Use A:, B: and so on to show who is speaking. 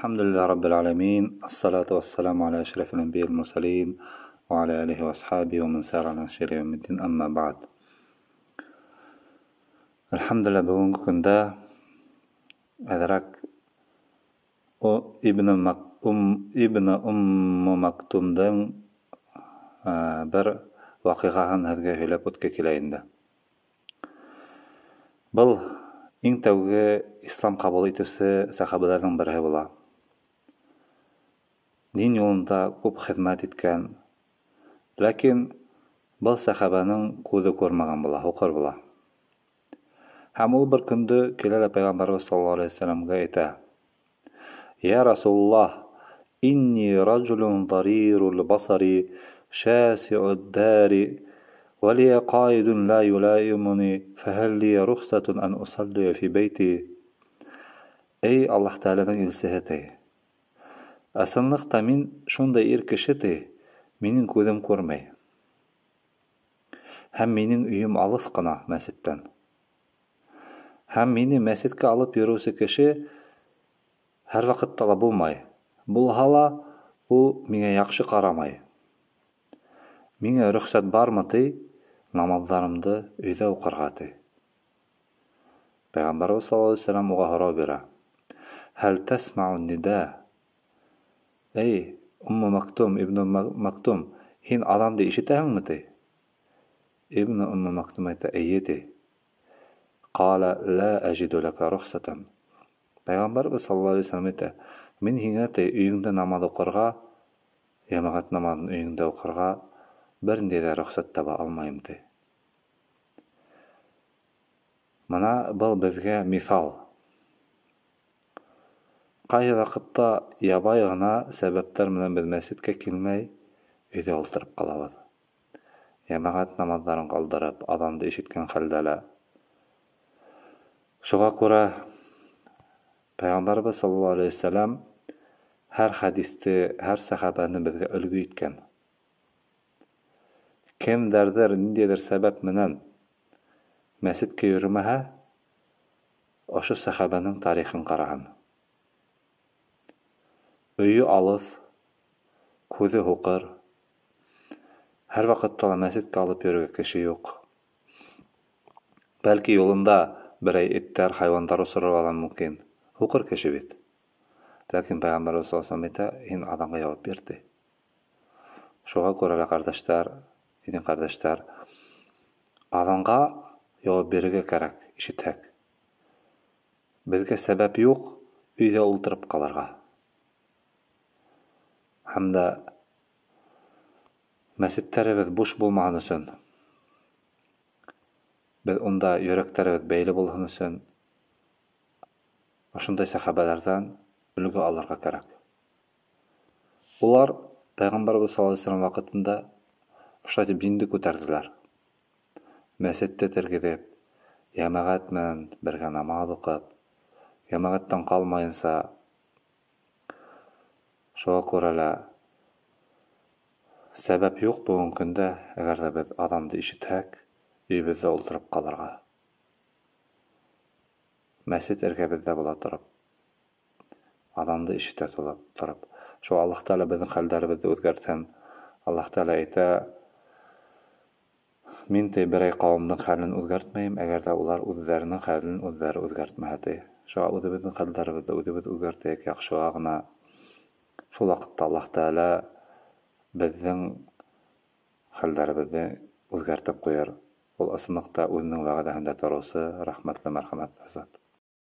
A: الحمد لله رب العالمين، الصلاة والسلام على أشرف الأنبياء المرسلين وعلى آله وأصحابه ومن سار على نهجه إلى يوم الدين. أما بعد، الحمد لله бүгінгі күнде әдірәк ибн Мактумдың бір вақиғаһын һеҙгә һөйләп үткә килә инде. Был иң тәүге ислам ҡабул итеүсе сахабаларҙың береһе була. Дин юлында күп хеҙмәт иткән, ләкин был сахабаның күҙе күрмәгән була, һуҡыр була. Һәм ул бер көндө килә лә Пәйғәмбәрбез саллаллаһу алейһи ва сәлләмгә әйтә: «Я Расулуллаһ, инни раджулун дарирул басари, шаси'уд дари, ва лия ҡаидун ла юлаимуни, фәһәл лия рухсатун ан усаллия фи бейти». Эй Аллаһ Тәғәләнең илсеһе, ти. Ысынлыҡта мин шундай ир кеше, ти, минең күҙем күрмәй. Һәм минең өйөм алыҫ ҡына мәсеттән. Һәм мине мәсеткә алып йөрөүсе кеше һәр ваҡытта ла булмай. Булһа ла, ул миңә яҡшы ҡарамай. Миңә рөхсәт бармы, ти, намаҙҙарымды өйҙә уҡырға, ти. Пәйғәмбәрбез саллаллаһу алейһи ва сәлләм уға һорау бирә: «Һәл тәсмәғу нида?» Эй, Ибн Мактум, һин аҙанды ишетәһеңме, ти? Ибн Мактум әйтә: «Эйе», ти. Ҡала ла әжиду лака рөхсәтән. Пәйғәмбәрбез саллаллаһу алейһи ва сәлләм әйтә: «Мин һиңә, ти, өйөңдә намаҙ уҡырға, йәмәғәт намаҙын өйөңдә уҡырға бер ниндәй ҙә рөхсәт таба алмайым», ти. Мына был беҙгә миҫал. Ҡайһы ваҡытта ябай ғына сәбәптәр менән беҙ мәсеткә килмәй, өйҙә ултырып ҡалабыҙ. Йәмәғәт намаҙҙарын ҡалдырып, аҙанды ишеткән хәлдә лә. Шуға күрә Пәйғәмбәрбез саллаллаһу алейһи ва сәлләм һәр хәдисте, һәр сахабаны беҙгә өлгө иткән. Кемдәрҙер ниндәйҙер сәбәп менән мәсеткә йөрөмәһә, ошо сахабаның тарихын ҡараһын. Өйө алыҫ, күҙе һуҡыр, һәр ваҡытта ла мәсеткә алып йөрөргә кеше юҡ. Бәлки юлында берәй эттәр, хайуандар осрарға ла мөмкин. Һуҡыр кеше бит. Ләкин Пәйғәмбәрбез саллаллаһу алейһи ва сәлләм әйтә: «Һин аҙанға яуап бир», ти. Шуға күрә лә, ҡәрҙәштәр, аҙанға яуап бирергә кәрәк, ишетһәк. Беҙгә сәбәп юҡ өйҙә ултырып ҡалырға. Һәм дә мәсеттәребеҙ буш булмаһын өсөн, беҙ унда йөрәктәребеҙ бәйле булһын өсөн, ошондай сахабаларҙан өлгө алырға кәрәк. Улар Пәйғәмбәрбез саллаллаһу алейһи ва сәлләм ваҡытында ошолай тип динде күтәрҙеләр. Мәсетте тергеҙеп, йәмәғәт менән бергә намаҙ уҡып, йәмәғәттән ҡалмайынса. Шуға күрә лә сәбәп юҡ бөгөнгө көндә, әгәр ҙә беҙ аҙанды ишетһәк, өйөбөҙҙә ултырып ҡалырға. Мәсет эргәбеҙҙә була тороп, аҙанды ишетә тороп. Шуға Аллаһ Тәғәлә беҙҙең хәлдәребеҙҙе үҙгәртһен. Аллаһ Тәғәлә әйтә: «Мин, ти, берәй ҡауымдың хәлен үҙгәртмәйем, әгәр ҙә улар үҙҙәренең хәлен үҙҙәре үҙгәртмәһә», ти. Шуға үҙебеҙҙең хәлдәребеҙҙе үҙебеҙ үҙгәртәйек яҡшыға ғына. Шул ваҡытта Аллаһ Тәғәлә беҙҙең хәлдәребеҙҙе үҙгәртеп ҡуйыр. Ул ысынлыҡта үҙенең вәғәҙәһендә тороусы рәхмәтле, мәрхәмәтле зат.